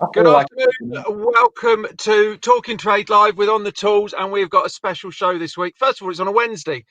I Good feel like afternoon. Welcome to Talking Trade Live with On the Tools, and we've got a special show this week. First of all, it's on a Wednesday,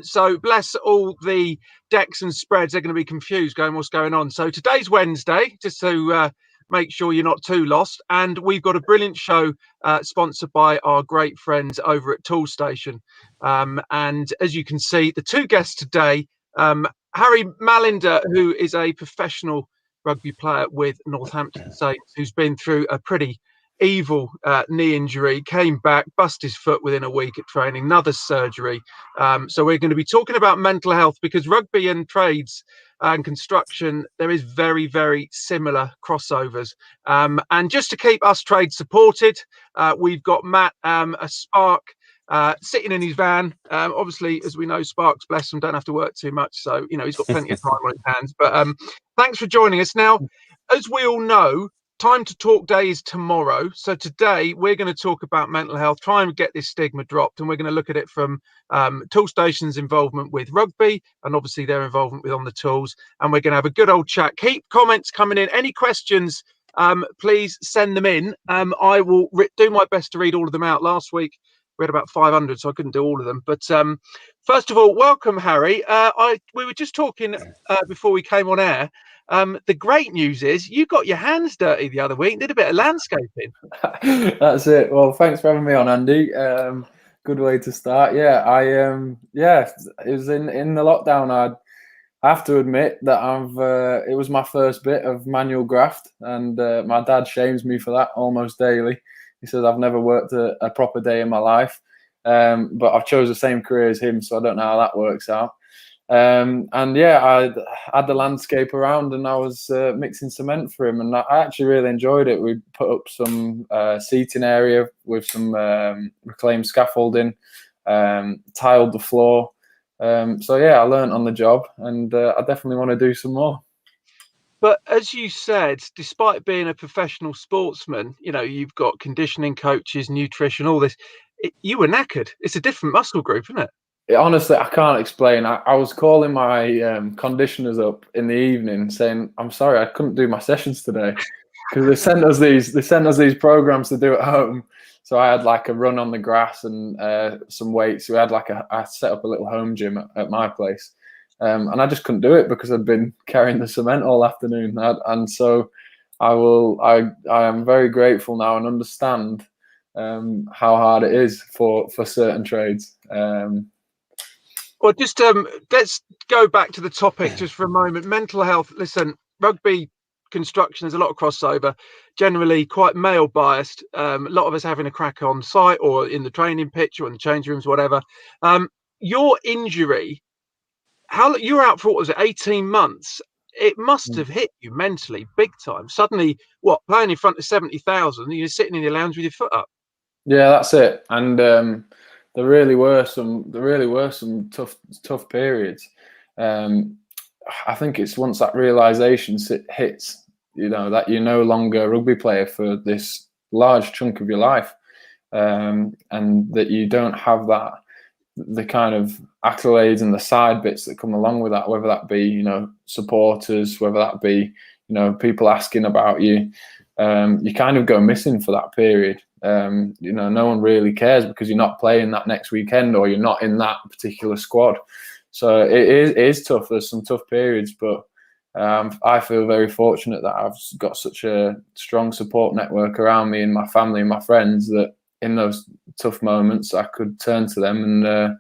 so bless all the decks and spreads. They're going to be confused, going, "What's going on?" So today's Wednesday, just to make sure you're not too lost, and we've got a brilliant show sponsored by our great friends over at Tool Station. And as you can see, the two guests today, Harry Malinder, who is a professional rugby player with Northampton Saints, who's been through a pretty evil knee injury, came back, busted his foot within a week at training, another surgery. So we're going to be talking about mental health, because rugby and trades and construction, there is very, very similar crossovers. And just to keep us trade supported, we've got Matt, a Spark, sitting in his van. Obviously, as we know, Sparks, bless him, don't have to work too much. So, he's got plenty of time on his hands. But thanks for joining us. Now, as we all know, Time to Talk Day is tomorrow. So today we're going to talk about mental health, try and get this stigma dropped. And we're going to look at it from Tool Station's involvement with rugby and obviously their involvement with On the Tools. And we're going to have a good old chat. Keep comments coming in. Any questions, please send them in. I will do my best to read all of them out. Last week, we had about 500, so I couldn't do all of them. But first of all, welcome, Harry. We were just talking before we came on air. The great news is you got your hands dirty the other week and did a bit of landscaping. That's it. Well, thanks for having me on, Andy. Good way to start. It was in the lockdown. I have to admit that it was my first bit of manual graft, and my dad shames me for that almost daily. He says I've never worked a proper day in my life, but I've chose the same career as him, so I don't know how that works out. I had the landscape around, and I was mixing cement for him, and I actually really enjoyed it. We put up some seating area with some reclaimed scaffolding, tiled the floor. I learned on the job, and I definitely want to do some more. But as you said, despite being a professional sportsman, you've got conditioning coaches, nutrition, all this. You were knackered. It's a different muscle group, isn't it? Honestly, I can't explain. I was calling my conditioners up in the evening saying, "I'm sorry, I couldn't do my sessions today," because they sent us these programs to do at home. So I had like a run on the grass and some weights. We had I set up a little home gym at my place, and I just couldn't do it because I'd been carrying the cement all afternoon. I am very grateful now and understand how hard it is for certain trades. Well, just let's go back to the topic just for a moment. Mental health. Listen, rugby construction, there's a lot of crossover, generally quite male biased. A lot of us having a crack on site or in the training pitch or in the change rooms, whatever. Your injury, you were out for, what was it, 18 months? It must have hit you mentally big time. Suddenly, playing in front of 70,000, you're sitting in your lounge with your foot up. Yeah, that's it. And there really were some tough periods. I think it's once that realization hits, that you're no longer a rugby player for this large chunk of your life, and that you don't have the kind of accolades and the side bits that come along with that, whether that be supporters, whether that be people asking about you. You kind of go missing for that period. No one really cares because you're not playing that next weekend or you're not in that particular squad. So it is tough. There's some tough periods, but I feel very fortunate that I've got such a strong support network around me and my family and my friends that in those tough moments I could turn to them, and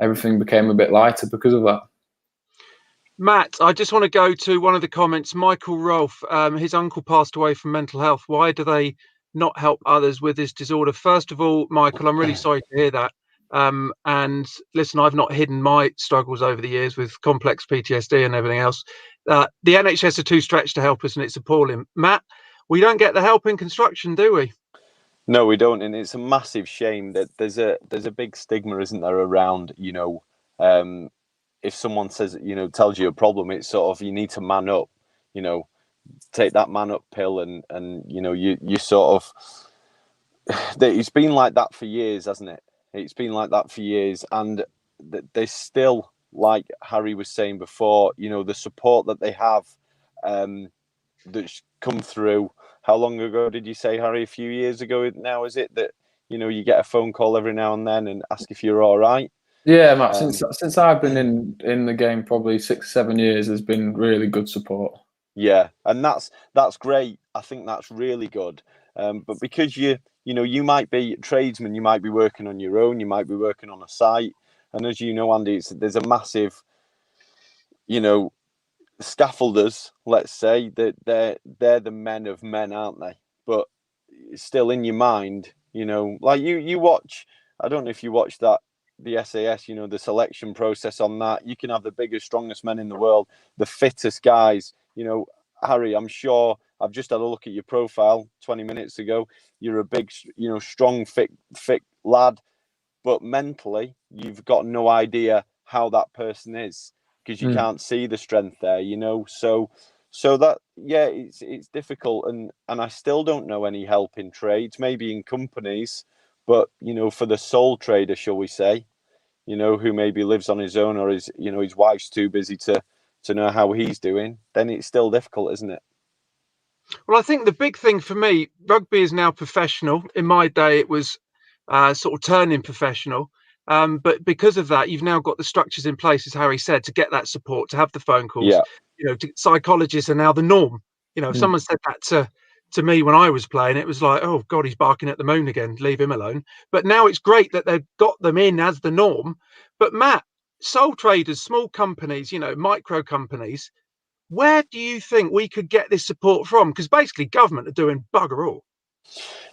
everything became a bit lighter because of that. Matt, I just want to go to one of the comments. Michael Rolfe, his uncle passed away from mental health. Why do they not help others with this disorder? First of all, Michael, I'm really sorry to hear that. And listen, I've not hidden my struggles over the years with complex PTSD and everything else. The NHS are too stretched to help us, and it's appalling. Matt, we don't get the help in construction, do we? No, we don't, and it's a massive shame that there's a big stigma, isn't there, around if someone says tells you a problem, it's sort of you need to man up, take that man up pill, and you sort of it's been like that for years, hasn't it? It's been like that for years, and there's still, like Harry was saying before, the support that they have, that's come through. How long ago did you say, Harry? A few years ago now, is it, that you get a phone call every now and then and ask if you're all right? Yeah, Matt. Since I've been in the game, probably 6-7 years, there's been really good support. Yeah, and that's great. I think that's really good. But because you might be a tradesman, you might be working on your own, you might be working on a site, and as you know, Andy, there's a massive, scaffolders. Let's say that they're the men of men, aren't they? But still, in your mind, like you watch. I don't know if you watch that. The SAS, the selection process on that. You can have the biggest, strongest men in the world, the fittest guys. Harry, I'm sure I've just had a look at your profile 20 minutes ago. You're a big, strong, fit lad, but mentally, you've got no idea how that person is because you can't see the strength there. So that, yeah, it's difficult, and I still don't know any help in trades, maybe in companies, but for the sole trader, shall we say, who maybe lives on his own, or his wife's too busy to know how he's doing, then it's still difficult, isn't it? Well, I think the big thing for me, rugby is now professional. In my day, it was sort of turning professional. But because of that, you've now got the structures in place, as Harry said, to get that support, to have the phone calls. Yeah. Psychologists are now the norm. If someone said that to me when I was playing, it was like, oh God, he's barking at the moon again. Leave him alone. But now it's great that they've got them in as the norm. But Matt, sole traders, small companies, micro companies, where do you think we could get this support from? Because basically government are doing bugger all.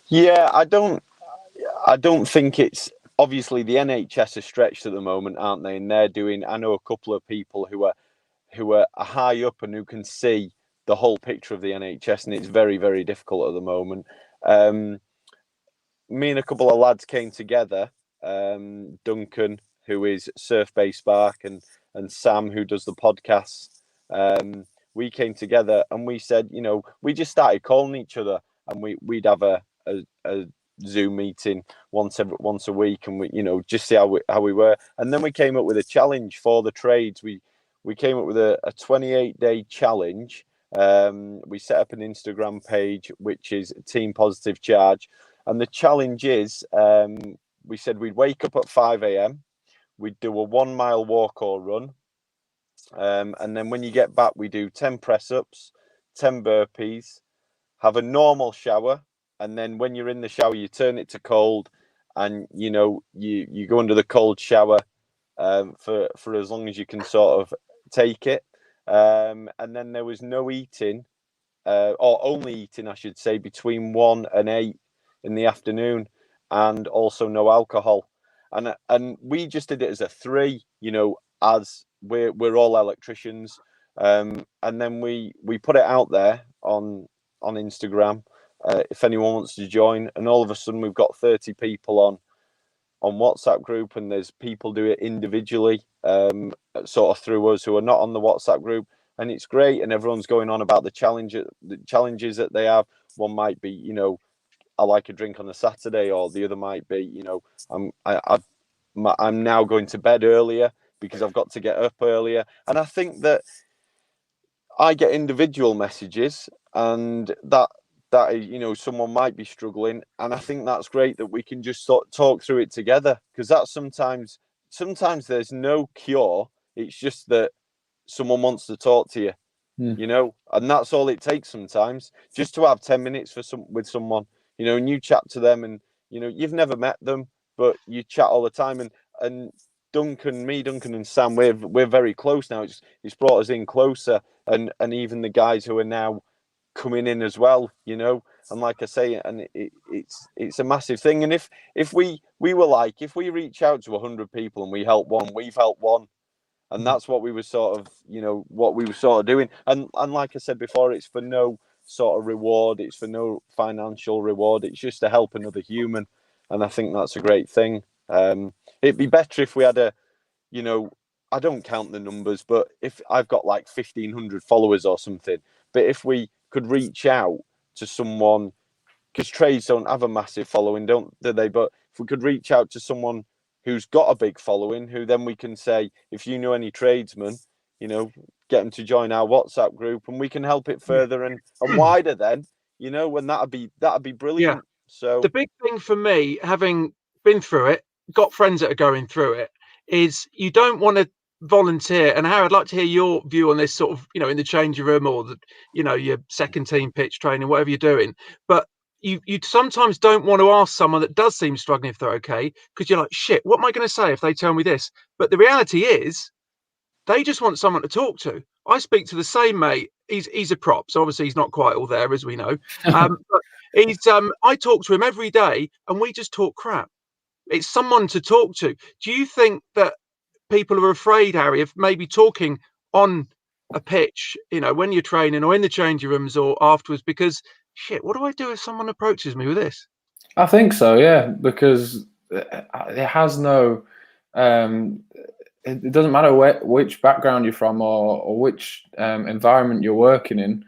Yeah, I don't think it's, obviously the NHS are stretched at the moment, aren't they? And they're doing, I know a couple of people who are high up and who can see the whole picture of the NHS, and it's very, very difficult at the moment. Me and a couple of lads came together, Duncan, who is Surf Base Spark, and Sam, who does the podcast. We came together and we said, we just started calling each other, and we'd have a Zoom meeting once a week, and we just see how we were. And then we came up with a challenge for the trades. We came up with a 28-day challenge. We set up an Instagram page, which is Team Positive Charge, and the challenge is, we said we'd wake up at 5 a.m, we'd do a 1 mile walk or run, and then when you get back, we do 10 press-ups, 10 burpees, have a normal shower, and then when you're in the shower, you turn it to cold, and you go under the cold shower for as long as you can sort of take it, and then there was no eating, or only eating, I should say, between 1 and 8 in the afternoon, and also no alcohol, and we just did it as a 3, as we're all electricians, and then we put it out there on Instagram, if anyone wants to join, and all of a sudden we've got 30 people on WhatsApp group, and there's people do it individually, sort of through us, who are not on the WhatsApp group, and it's great, and everyone's going on about the challenges that they have. One might be, I like a drink on a Saturday, or the other might be, I'm now going to bed earlier because I've got to get up earlier. And I think that I get individual messages, and that is, someone might be struggling, and I think that's great that we can just sort of talk through it together, because that's sometimes there's no cure. It's just that someone wants to talk to you, and that's all it takes sometimes, just to have 10 minutes with someone, and you chat to them, and you've never met them, but you chat all the time, and Duncan and Sam, we're very close now. It's brought us in closer, and even the guys who are now coming in as well, and like I say, and it's a massive thing. And if we were like, if we reach out to 100 people and we help one, we've helped one. And that's what we were sort of doing. And like I said before, it's for no sort of reward. It's for no financial reward. It's just to help another human. And I think that's a great thing. It'd be better if we had I don't count the numbers, but if I've got like 1,500 followers or something, but if we could reach out to someone, because trades don't have a massive following, do they? But if we could reach out to someone who's got a big following, who then we can say, if you know any tradesmen, you know, get them to join our WhatsApp group, and we can help it further and wider. Then, you know, when that'd be brilliant. So the big thing for me, having been through it, got friends that are going through it, is you don't want to volunteer. And Harry, I'd like to hear your view on this, sort of, you know, in the changing room or the, you know, your second team pitch training, whatever you're doing. But you sometimes don't want to ask someone that does seem struggling if they're okay, because you're like, shit, what am I going to say if they tell me this? But the reality is, they just want someone to talk to. I speak to the same mate. He's a prop, so obviously he's not quite all there, as we know. But I talk to him every day, and we just talk crap. It's someone to talk to. Do you think that people are afraid, Harry, of maybe talking on a pitch, you know, when you're training or in the changing rooms or afterwards? Because shit, what do I do if someone approaches me with this? I think so, yeah, because it has no. It doesn't matter which background you're from or which environment you're working in.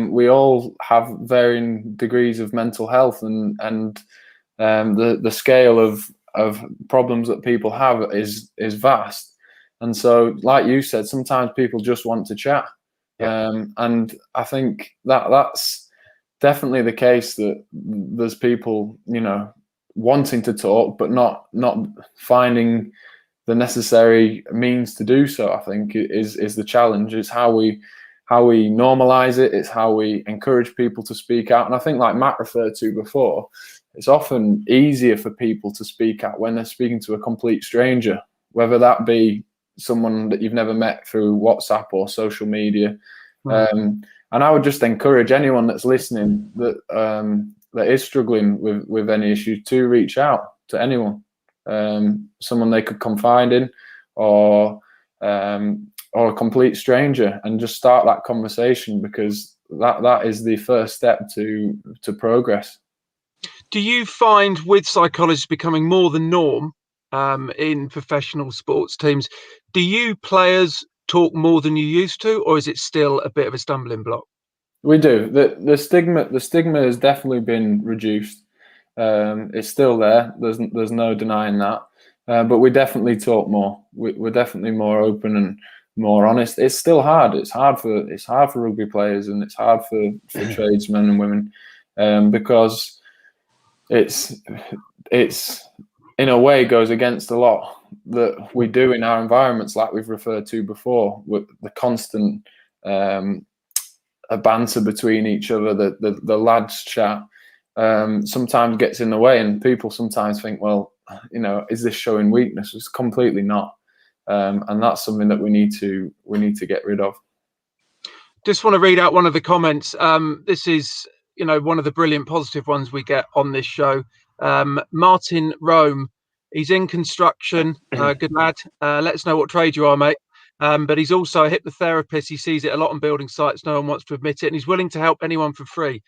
We all have varying degrees of mental health, and the scale of problems that people have is vast. And so, like you said, sometimes people just want to chat, and I think that's definitely the case, that there's people, you know, wanting to talk but not finding the necessary means to do so. I think is the challenge. It's how we normalize it. It's how we encourage people to speak out. And I think, like Matt referred to before, it's often easier for people to speak out when they're speaking to a complete stranger, whether that be someone that you've never met through WhatsApp or social media. And I would just encourage anyone that's listening that that is struggling with any issues to reach out to anyone. Someone they could confide in, or a complete stranger, and just start that conversation, because that is the first step to progress. Do you find, with psychologists becoming more the norm in professional sports teams, do you players talk more than you used to, or is it still a bit of a stumbling block? We do. The stigma has definitely been reduced. It's still there. There's no denying that. But we definitely talk more. We're definitely more open and more honest. It's still hard. It's hard for rugby players, and it's hard for tradesmen and women, because it's in a way goes against a lot that we do in our environments, like we've referred to before, with the constant banter between each other, the lads chat. Sometimes gets in the way, and people sometimes think, well, you know, is this showing weakness? It's completely not, and that's something that we need to get rid of. Just want to read out one of the comments. This is, you know, one of the brilliant positive ones we get on this show. Martin Rome, he's in construction. Good lad. Let us know what trade you are, mate. But he's also a hypnotherapist. He sees it a lot on building sites. No one wants to admit it, and he's willing to help anyone for free.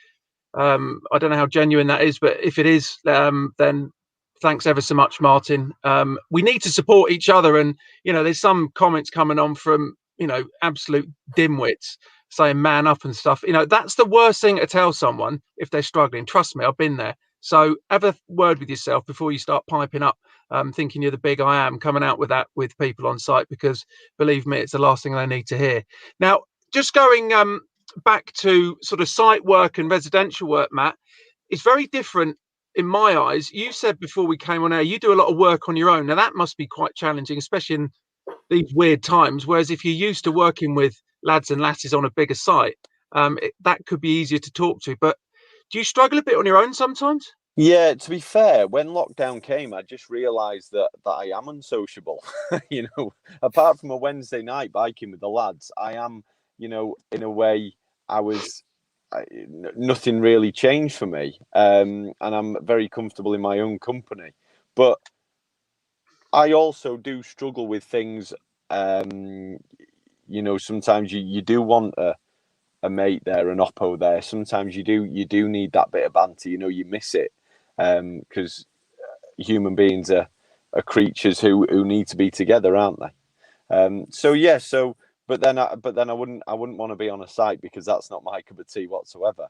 I don't know how genuine that is, but if it is, then thanks ever so much, Martin. We need to support each other. And, you know, there's some comments coming on from, you know, absolute dimwits saying man up and stuff. You know, that's the worst thing to tell someone if they're struggling. Trust me, I've been there. So have a word with yourself before you start piping up, thinking you're the big I am, coming out with that with people on site, because believe me, it's the last thing they need to hear. Now, just going back to sort of site work and residential work, Matt, it's very different in my eyes. You said before we came on air, you do a lot of work on your own. Now that must be quite challenging, especially in these weird times. Whereas if you're used to working with lads and lasses on a bigger site, that could be easier to talk to. But do you struggle a bit on your own sometimes? Yeah, to be fair, when lockdown came, I just realised that I am unsociable. You know, apart from a Wednesday night biking with the lads, I am, you know, in a way, nothing really changed for me, and I'm very comfortable in my own company. But I also do struggle with things. You know, sometimes you do want a mate there, an oppo there. Sometimes you do need that bit of banter. You know, you miss it, because human beings are creatures who need to be together, aren't they? So yeah, so. But then I wouldn't want to be on a site, because that's not my cup of tea whatsoever.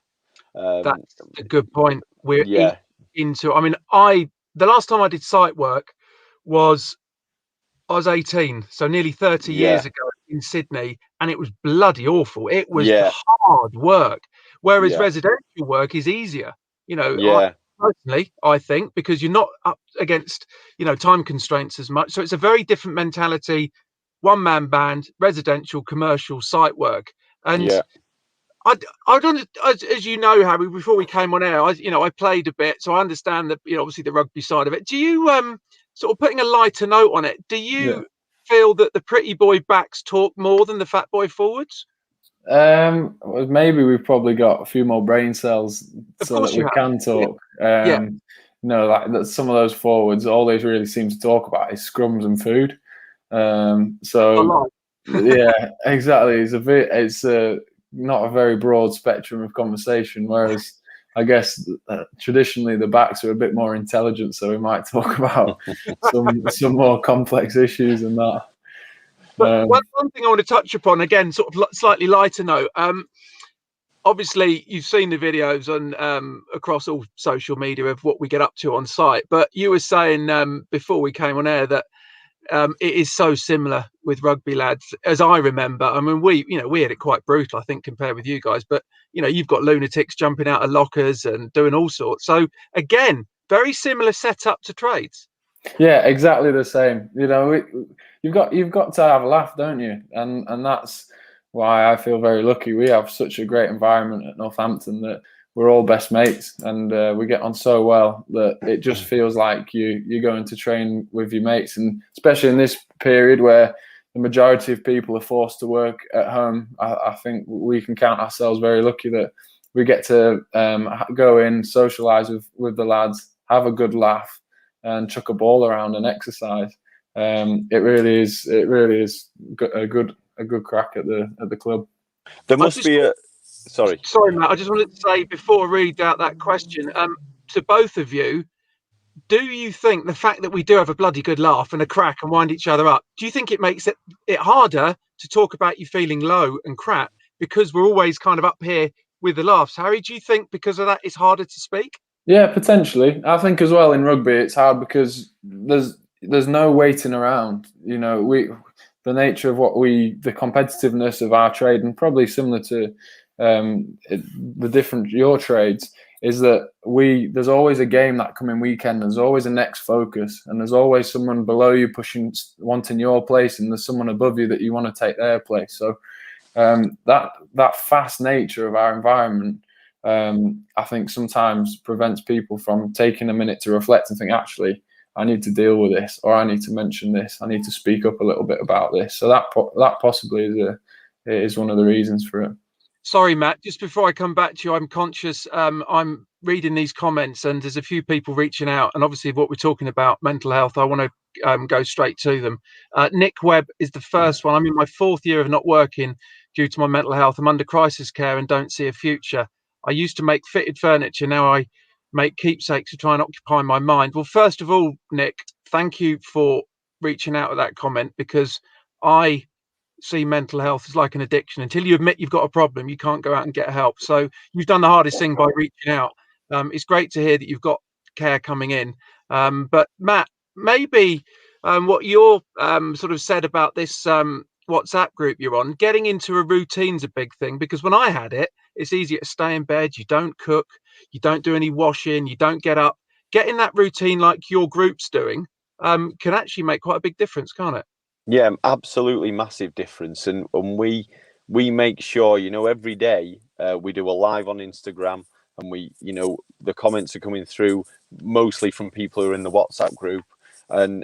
That's a good point. We're into. I mean, the last time I did site work was I was 18, so nearly 30 years ago. in Sydney, and it was bloody awful. It was Yeah. hard work, whereas Yeah. residential work is easier. Yeah. Personally, I think, because you're not up against, time constraints as much. So it's a very different mentality. One-man band, residential, commercial, site work. And Yeah. I don't, as you know, Harry, before we came on air, I played a bit, so I understand that, obviously the rugby side of it. Do you, sort of putting a lighter note on it, do you feel that the pretty boy backs talk more than the fat boy forwards? Well, maybe we've probably got a few more brain cells Of so course that you we have. can talk. Yeah. Like that, some of those forwards, all they really seem to talk about is scrums and food. So yeah, exactly. It's not a very broad spectrum of conversation. Whereas I guess traditionally the backs are a bit more intelligent, so we might talk about some more complex issues than that. But one thing I want to touch upon, again, sort of slightly lighter note. Obviously, you've seen the videos on across all social media of what we get up to on site. But you were saying before we came on air that it is so similar with rugby lads, as I remember. I mean, we had it quite brutal, I think, compared with you guys. But you've got lunatics jumping out of lockers and doing all sorts. So again, very similar setup to trades. Yeah, exactly the same. You've got to have a laugh, don't you? And that's why I feel very lucky. We have such a great environment at Northampton that we're all best mates, and we get on so well that it just feels like you're going to train with your mates. And especially in this period where the majority of people are forced to work at home, I think we can count ourselves very lucky that we get to go in, socialise with the lads, have a good laugh, and chuck a ball around and exercise. It really is a good crack at the club. There must be a sorry, Matt. I just wanted to say before I read out that question, to both of you, do you think the fact that we do have a bloody good laugh and a crack and wind each other up, do you think it makes it harder to talk about you feeling low and crap because we're always kind of up here with the laughs? Harry, do you think because of that it's harder to speak? Yeah, potentially. I think as well in rugby it's hard because there's no waiting around. The nature of the competitiveness of our trade, and probably similar to the different your trades, is that there's always a game that coming weekend. There's always a next focus, and there's always someone below you wanting your place, and there's someone above you that you want to take their place. So that fast nature of our environment, I think sometimes prevents people from taking a minute to reflect and think, actually, I need to deal with this, or I need to mention this. I need to speak up a little bit about this. So that possibly is one of the reasons for it. Sorry, Matt, just before I come back to you, I'm conscious I'm reading these comments and there's a few people reaching out. And obviously what we're talking about, mental health, I want to go straight to them. Nick Webb is the first one. I'm in my 4th year of not working due to my mental health. I'm under crisis care and don't see a future. I used to make fitted furniture. Now I make keepsakes to try and occupy my mind. Well, first of all, Nick, thank you for reaching out with that comment, because I see mental health as like an addiction. Until you admit you've got a problem, you can't go out and get help. So you've done the hardest thing by reaching out. It's great to hear that you've got care coming in. But Matt, maybe what you're sort of said about this WhatsApp group you're on, getting into a routine's a big thing, because when I had it, it's easier to stay in bed. You don't cook, you don't do any washing, you don't get up. Getting that routine like your group's doing can actually make quite a big difference, can't it? Yeah, absolutely massive difference. And we make sure, every day we do a live on Instagram, and the comments are coming through mostly from people who are in the WhatsApp group. And,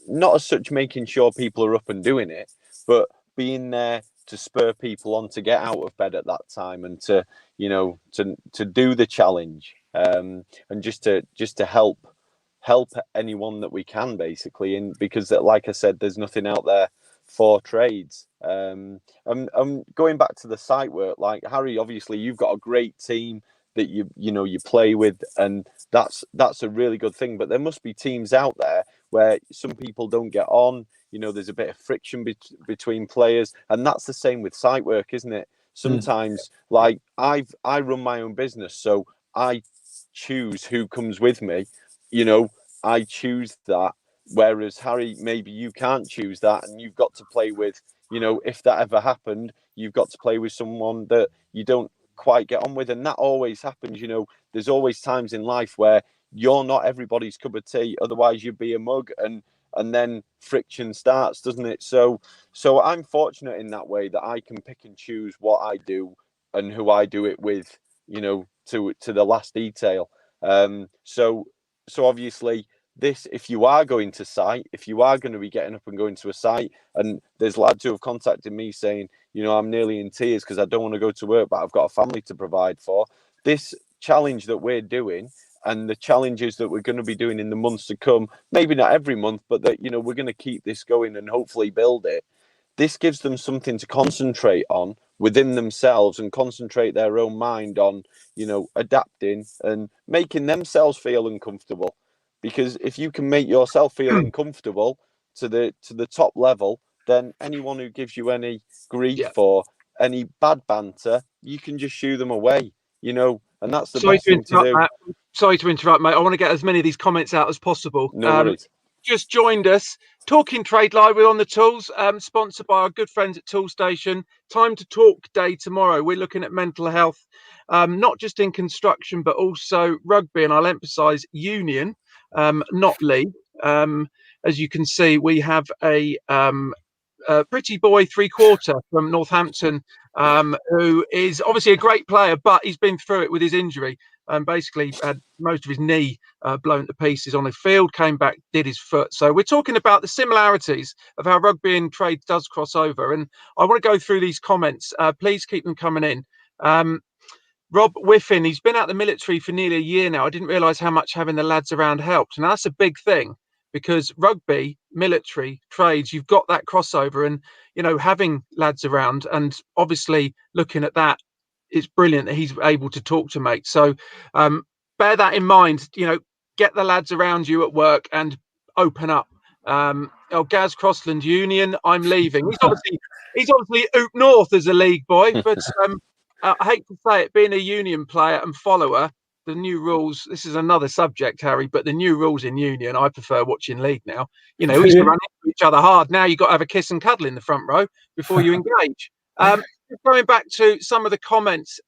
not as such making sure people are up and doing it, but being there to spur people on to get out of bed at that time and to do the challenge, and just to help anyone that we can, basically. And because like I said, there's nothing out there for trades. I'm going back to the site work, like Harry, obviously you've got a great team that you play with, and that's a really good thing. But there must be teams out there where some people don't get on, there's a bit of friction between players, and that's the same with site work, isn't it? Sometimes like I run my own business, so I choose who comes with me. I choose that. Whereas Harry, maybe you can't choose that, and you've got to play with, you know, if that ever happened, you've got to play with someone that you don't quite get on with, and that always happens. You know, there's always times in life where you're not everybody's cup of tea, otherwise you'd be a mug, and then friction starts, doesn't it? So I'm fortunate in that way that I can pick and choose what I do and who I do it with, you know, to the last detail. So obviously this, if you are going to site, if you are going to be getting up and going to a site, and there's lads who have contacted me saying, you know, I'm nearly in tears because I don't want to go to work, but I've got a family to provide for. This challenge that we're doing, and the challenges that we're going to be doing in the months to come, maybe not every month, but that, you know, we're going to keep this going and hopefully build it. This gives them something to concentrate on within themselves and concentrate their own mind on, you know, adapting and making themselves feel uncomfortable. Because if you can make yourself feel uncomfortable to the top level, then anyone who gives you any grief or any bad banter, you can just shoo them away, you know, and that's the best thing to do. Matt. Sorry to interrupt, mate. I want to get as many of these comments out as possible. No worries. Just joined us, Talking Trade Live with On the Tools, sponsored by our good friends at Toolstation. Time to Talk Day tomorrow. We're looking at mental health, not just in construction, but also rugby. And I'll emphasise union, not league. As you can see, we have a pretty boy 3/4 from Northampton, who is obviously a great player, but he's been through it with his injury. Basically had most of his knee blown to pieces on the field, came back, did his foot. So we're talking about the similarities of how rugby and trade does cross over. And I want to go through these comments. Please keep them coming in. Rob Whiffin, he's been out the military for nearly a year now. I didn't realise how much having the lads around helped. And that's a big thing, because rugby, military, trades, you've got that crossover, and, you know, having lads around, and obviously looking at that, it's brilliant that he's able to talk to mates. So bear that in mind, you know, get the lads around you at work and open up. Gaz Crossland Union, I'm leaving. He's obviously Oop North as a league boy, but I hate to say it, being a union player and follower, the new rules, this is another subject, Harry, but the new rules in union, I prefer watching league now. You know, we used to run into each other hard. Now you've got to have a kiss and cuddle in the front row before you engage. Going back to some of the comments,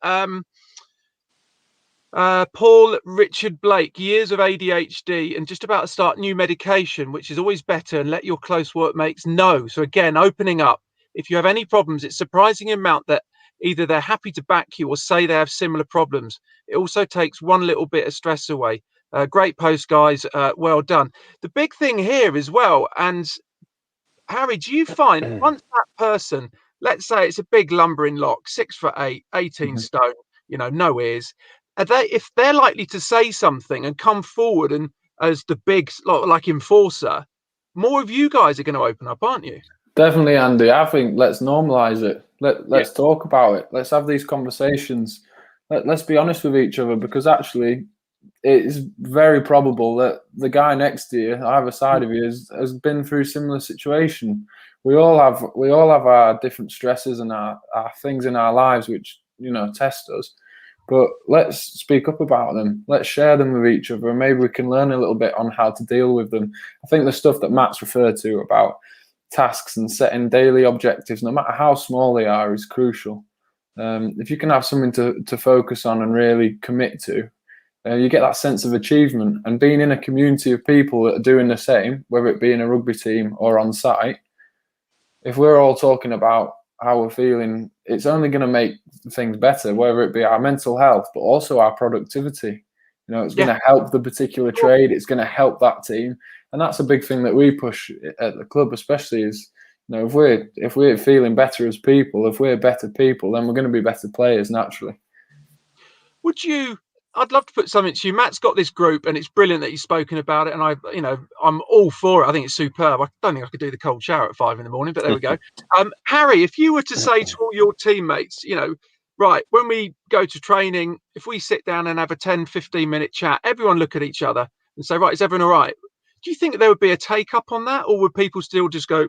Paul Richard Blake, years of ADHD and just about to start new medication, which is always better, and let your close workmates know. So again, opening up. If you have any problems, it's surprising amount that either they're happy to back you or say they have similar problems. It also takes one little bit of stress away. Great post, guys. Well done. The big thing here as well, and Harry, do you find once that person, let's say it's a big lumbering lock, 6'8", 18 stone, you know, no ears, if they're likely to say something and come forward and as the big like enforcer, more of you guys are going to open up, aren't you? Definitely, Andy. I think let's normalize it. Let's talk about it. Let's have these conversations. Let's be honest with each other, because actually it is very probable that the guy next to you, either side of you, has been through a similar situation. We all have our different stresses and our things in our lives which, you know, test us. But let's speak up about them. Let's share them with each other, and maybe we can learn a little bit on how to deal with them. I think the stuff that Matt's referred to about tasks and setting daily objectives, no matter how small they are, is crucial. If you can have something to focus on and really commit to, you get that sense of achievement. And being in a community of people that are doing the same, whether it be in a rugby team or on site, if we're all talking about how we're feeling, it's only going to make things better, whether it be our mental health, but also our productivity. You know, it's going to help the particular trade. It's going to help that team. And that's a big thing that we push at the club, especially, is, you know, if we're feeling better as people, if we're better people, then we're going to be better players naturally. I'd love to put something to you. Matt's got this group, and it's brilliant that he's spoken about it. And I'm all for it. I think it's superb. I don't think I could do the cold shower at 5 a.m, but there we go. Harry, if you were to say to all your teammates, you know, right, when we go to training, if we sit down and have a 10, 15-minute chat, everyone look at each other and say, right, is everyone all right? Do you think there would be a take up on that, or would people still just go?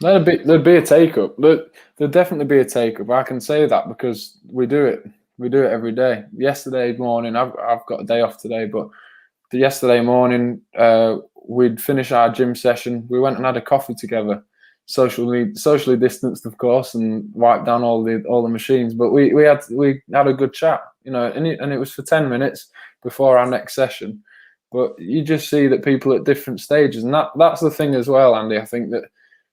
There'd be a take up. There'd definitely be a take up. I can say that because we do it. We do it every day. Yesterday morning, I've got a day off today, but yesterday morning, we'd finish our gym session. We went and had a coffee together. socially distanced, of course, and wiped down all the machines. But we had a good chat, you know, and it was for 10 minutes before our next session. But you just see that people at different stages, and that's the thing as well, Andy. I think that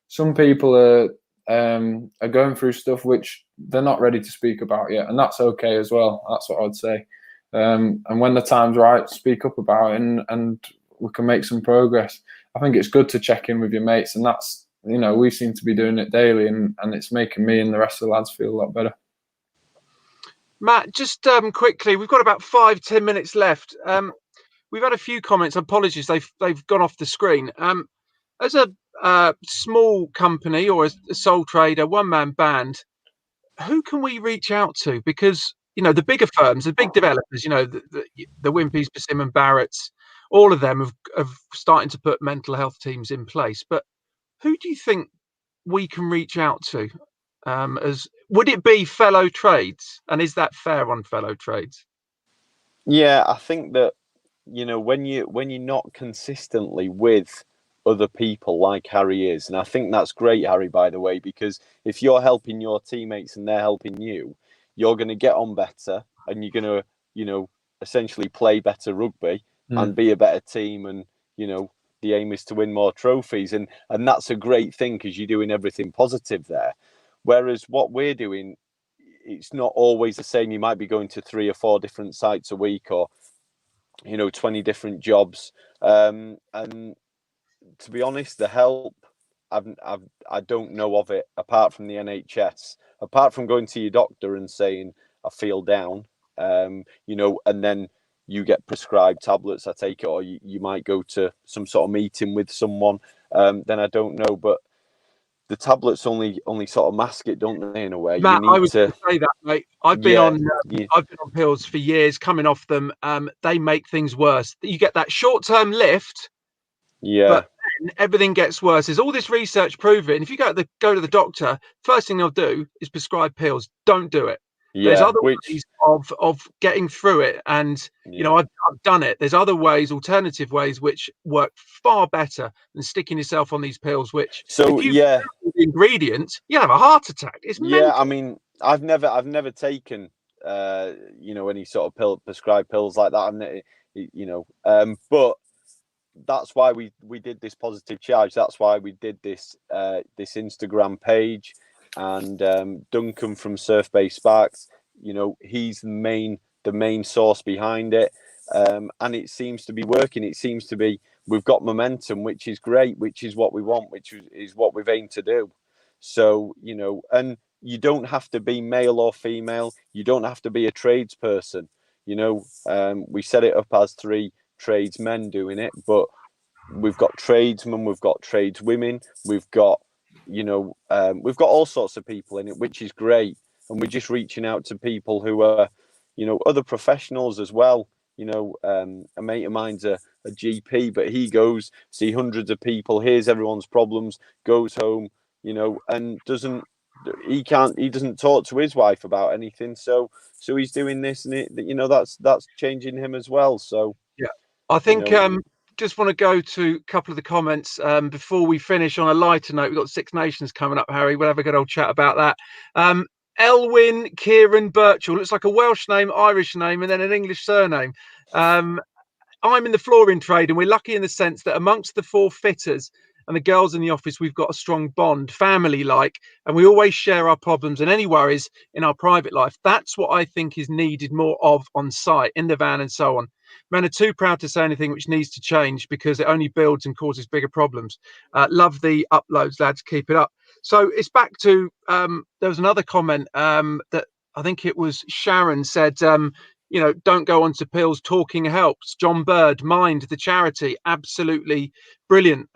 some people are going through stuff which they're not ready to speak about yet, and that's okay as well. That's what I'd say. And when the time's right, speak up about it, and we can make some progress. I think it's good to check in with your mates, and that's, you know, we seem to be doing it daily, and it's making me and the rest of the lads feel a lot better. Matt, just quickly, we've got about 5-10 minutes left. We've had a few comments. Apologies, they've gone off the screen. As a small company or a sole trader, one-man band, who can we reach out to? Because, you know, the bigger firms, the big developers, you know, the Wimpys, Persimmon, Barretts, all of them have starting to put mental health teams in place. But who do you think we can reach out to? Would it be fellow trades? And is that fair on fellow trades? Yeah, I think that, you know, when you're not consistently with other people like Harry is, and I think that's great, Harry, by the way, because if you're helping your teammates and they're helping you, you're going to get on better, and you're going to, you know, essentially play better rugby and be a better team, and, you know, the aim is to win more trophies, and that's a great thing because you're doing everything positive there. Whereas what we're doing, it's not always the same. You might be going to 3 or 4 different sites a week, or, you know, 20 different jobs. And to be honest, the help, I don't know of it apart from the NHS, apart from going to your doctor and saying, I feel down, you know, and then you get prescribed tablets, I take it, or you might go to some sort of meeting with someone. Then I don't know, but the tablets only sort of mask it, don't they, in a way? Matt, you need I was to going to say that, mate. I've been on pills for years. Coming off them, they make things worse. You get that short-term lift, but then everything gets worse. There's all this research proving if you go to the doctor, first thing they'll do is prescribe pills. Don't do it. There's other ways of getting through it, and you know, I've done it. There's other ways, alternative ways, which work far better than sticking yourself on these pills. Which, if you the ingredients, you have a heart attack. It's mental. I mean, I've never taken you know, any sort of prescribed pills like that. You know, but that's why we did this positive charge. That's why we did this this Instagram page. And Duncan from Surf Bay Sparks, you know, he's the main source behind it, and it seems to be working. It seems to be, we've got momentum, which is great, which is what we want, which is what we've aimed to do. So, you know, and you don't have to be male or female. You don't have to be a tradesperson. You know, we set it up as 3 tradesmen doing it, but we've got tradesmen, we've got tradeswomen, we've got, you know, we've got all sorts of people in it, which is great. And we're just reaching out to people who are, you know, other professionals as well. You know, a mate of mine's a GP, but he goes see hundreds of people, hears everyone's problems, goes home, you know, and he doesn't talk to his wife about anything. So he's doing this, and you know, that's changing him as well. So yeah, I think, you know, just want to go to a couple of the comments before we finish. On a lighter note, we've got Six Nations coming up, Harry. We'll have a good old chat about that. Elwyn Kieran Birchall, looks like a Welsh name, Irish name, and then an English surname. I'm in the flooring trade, and we're lucky in the sense that amongst the 4 fitters and the girls in the office, we've got a strong bond, family-like, and we always share our problems and any worries in our private life. That's what I think is needed more of on site, in the van and so on. Men are too proud to say anything which needs to change because it only builds and causes bigger problems. Love the uploads, lads. Keep it up. So it's back to, there was another comment that I think it was Sharon said, you know, don't go on to pills, talking helps. John Bird, Mind, the charity, absolutely brilliant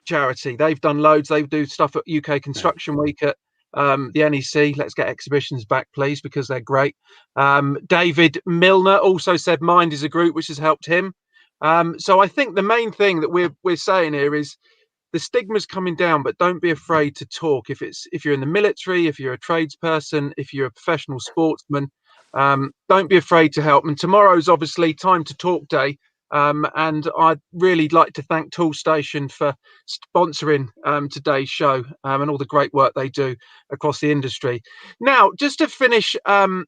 charity. They've done loads. They do stuff at UK Construction Week at the NEC. Let's get exhibitions back, please, because they're great. David Milner also said Mind is a group which has helped him. So I think the main thing that we're saying here is the stigma's coming down, but don't be afraid to talk. If you're in the military, if you're a tradesperson, if you're a professional sportsman, don't be afraid to help. And tomorrow's obviously Time to Talk Day. And I'd really like to thank Toolstation for sponsoring today's show and all the great work they do across the industry. Now, just to finish on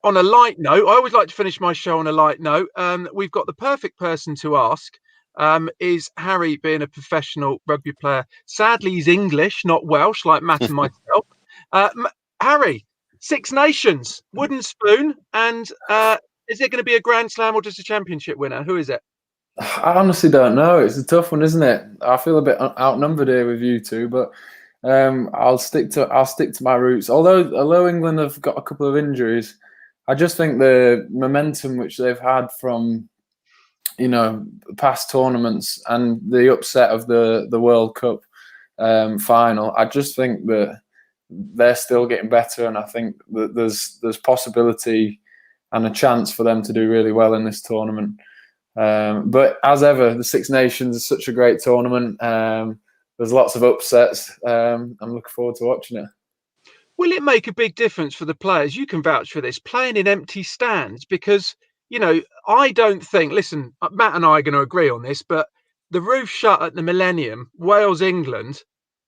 a light note, I always like to finish my show on a light note. We've got the perfect person to ask. Is Harry, being a professional rugby player. Sadly, he's English, not Welsh, like Matt and myself. Harry, Six Nations, wooden spoon, and is it going to be a Grand Slam or just a championship winner? Who is it? I honestly don't know. It's a tough one, isn't it? I feel a bit outnumbered here with you two, but I'll stick to my roots. Although England have got a couple of injuries, I just think the momentum which they've had from past tournaments and the upset of the World Cup final, I just think that they're still getting better, and I think that there's possibility and a chance for them to do really well in this tournament. But as ever, the Six Nations is such a great tournament. There's lots of upsets. I'm looking forward to watching it. Will it make a big difference for the players? You can vouch for this, playing in empty stands, because I don't think, listen, Matt and I are going to agree on this, but the roof shut at the Millennium, Wales, England,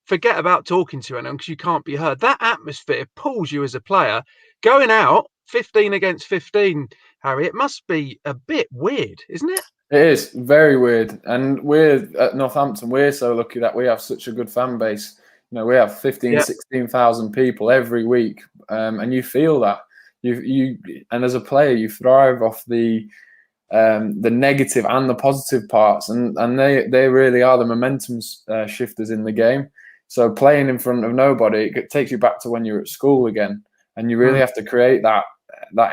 forget about talking to anyone because you can't be heard. That atmosphere pulls you as a player. Going out 15 against 15, Harry, it must be a bit weird, isn't it? It is very weird. And we're at Northampton, we're so lucky that we have such a good fan base. We have 16,000 people every week. And you feel that. And as a player, you thrive off the negative and the positive parts, and they really are the momentum shifters in the game. So playing in front of nobody, it takes you back to when you were at school again, and you really have to create that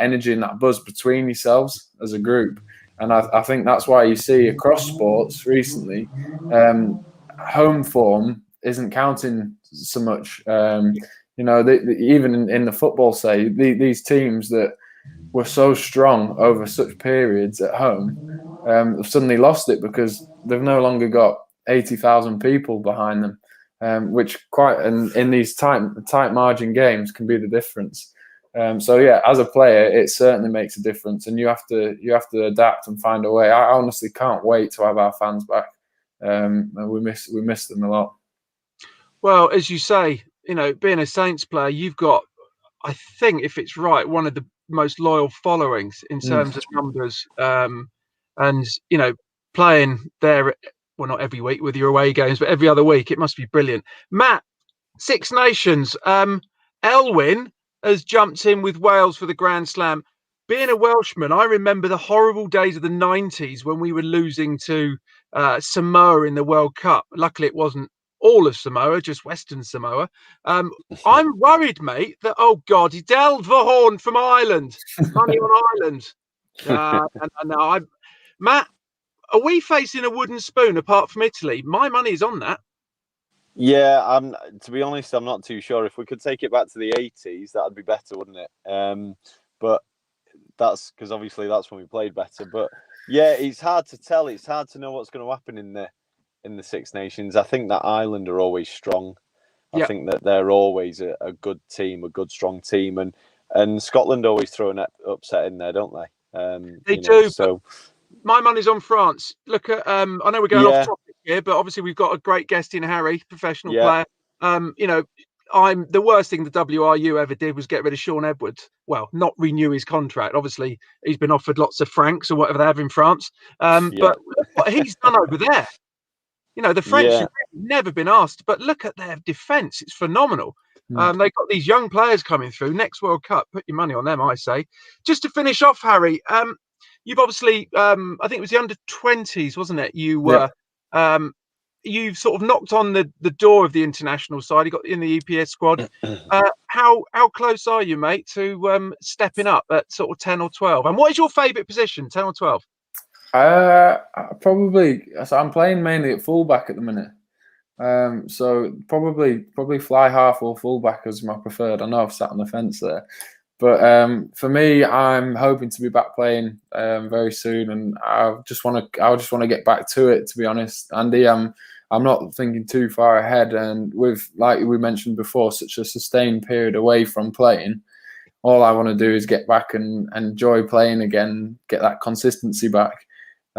energy and that buzz between yourselves as a group. And I think that's why you see across sports recently, home form isn't counting so much. Even in the football, say these teams that were so strong over such periods at home have suddenly lost it because they've no longer got 80,000 people behind them, which in these tight margin games can be the difference. So yeah, as a player, it certainly makes a difference, and you have to adapt and find a way. I honestly can't wait to have our fans back. And we miss them a lot. Well, as you say, being a Saints player, you've got, I think, if it's right, one of the most loyal followings in terms of numbers. And playing there, well, not every week with your away games, but every other week, it must be brilliant. Matt, Six Nations, Elwyn has jumped in with Wales for the Grand Slam. Being a Welshman, I remember the horrible days of the 90s when we were losing to Samoa in the World Cup. Luckily, it wasn't all of Samoa, just Western Samoa. I'm worried, mate, that, oh God, Del Verhorn from Ireland, money on Ireland. Matt, are we facing a wooden spoon apart from Italy? My money's on that. Yeah, to be honest, I'm not too sure. If we could take it back to the 80s, that'd be better, wouldn't it? But that's because obviously that's when we played better. But yeah, it's hard to tell. It's hard to know what's going to happen in the Six Nations. I think that Ireland are always strong. I think that they're always a good team, a good, strong team. And Scotland always throw an upset in there, don't they? They do. So my money's on France. Look at, I know we're going off topic here, but obviously we've got a great guest in Harry, professional player. The worst thing the WRU ever did was get rid of Sean Edwards. Well, not renew his contract. Obviously, he's been offered lots of francs or whatever they have in France. But what he's done over there, the French have never been asked. But look at their defence; it's phenomenal. They've got these young players coming through. Next World Cup, put your money on them, I say. Just to finish off, Harry, you've obviously, I think it was the under-20s, wasn't it? You were. You've sort of knocked on the door of the international side. You got in the EPS squad. How close are you, mate, to stepping up at sort of 10 or 12? And what is your favourite position, 10 or 12? Probably. So I'm playing mainly at fullback at the minute. So probably fly half or fullback is my preferred. I know I've sat on the fence there, but for me, I'm hoping to be back playing very soon, and I just want to get back to it. To be honest, Andy, I'm not thinking too far ahead, and with, like we mentioned before, such a sustained period away from playing, all I want to do is get back and enjoy playing again, get that consistency back.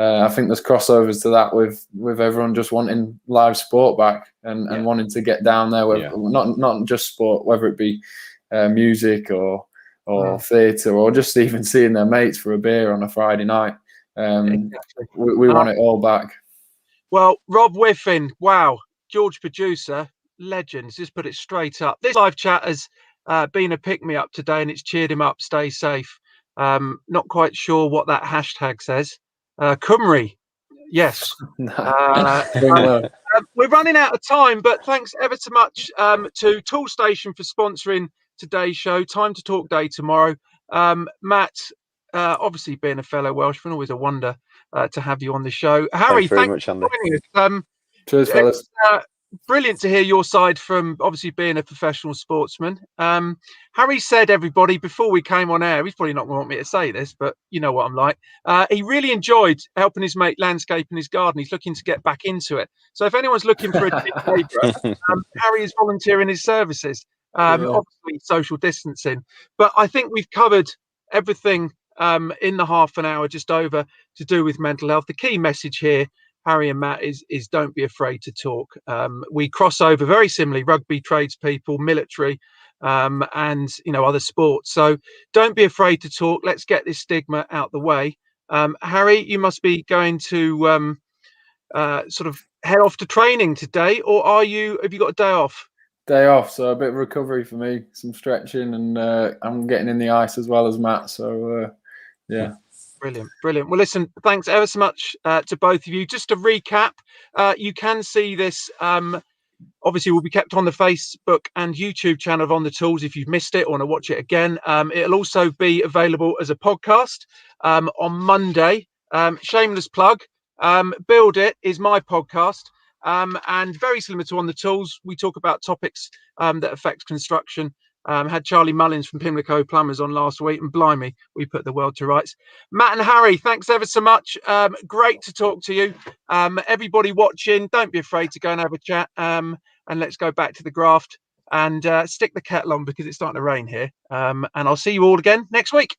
I think there's crossovers to that with everyone just wanting live sport back and wanting to get down there with not just sport, whether it be music or theatre or just even seeing their mates for a beer on a Friday night. Exactly. We want it all back. Well, Rob Whiffin, wow, George producer, legends. Just put it straight up. This live chat has been a pick-me-up today, and it's cheered him up. Stay safe. Not quite sure what that hashtag says. Cymru, yes. We're running out of time, but thanks ever so much to Toolstation for sponsoring today's show. Time to Talk Day tomorrow. Matt, obviously being a fellow Welshman, always a wonder to have you on the show. Harry, thanks very much, Andy. Cheers, fellas. Brilliant to hear your side from obviously being a professional sportsman. Harry said, everybody, before we came on air, he's probably not going to want me to say this, but you know what I'm like. He really enjoyed helping his mate landscape in his garden. He's looking to get back into it. So if anyone's looking for a cheap labourer, Harry is volunteering his services. Obviously social distancing. But I think we've covered everything in the half an hour just over to do with mental health. The key message here, Harry and Matt, is don't be afraid to talk. We cross over very similarly, rugby, tradespeople, military, and other sports. So don't be afraid to talk. Let's get this stigma out the way. Harry, you must be going to sort of head off to training today, or have you got a day off? Day off, so a bit of recovery for me, some stretching, and I'm getting in the ice as well as Matt. So yeah. Brilliant. Well, listen, thanks ever so much to both of you. Just to recap, you can see this, obviously will be kept on the Facebook and YouTube channel of On The Tools if you've missed it or want to watch it again. It'll also be available as a podcast on Monday. Shameless plug. Build It is my podcast. And very similar to On The Tools, we talk about topics that affect construction. Had Charlie Mullins from Pimlico Plumbers on last week, and blimey, we put the world to rights. Matt and Harry, thanks ever so much. Great to talk to you. Everybody watching, don't be afraid to go and have a chat. And let's go back to the graft and stick the kettle on because it's starting to rain here. And I'll see you all again next week.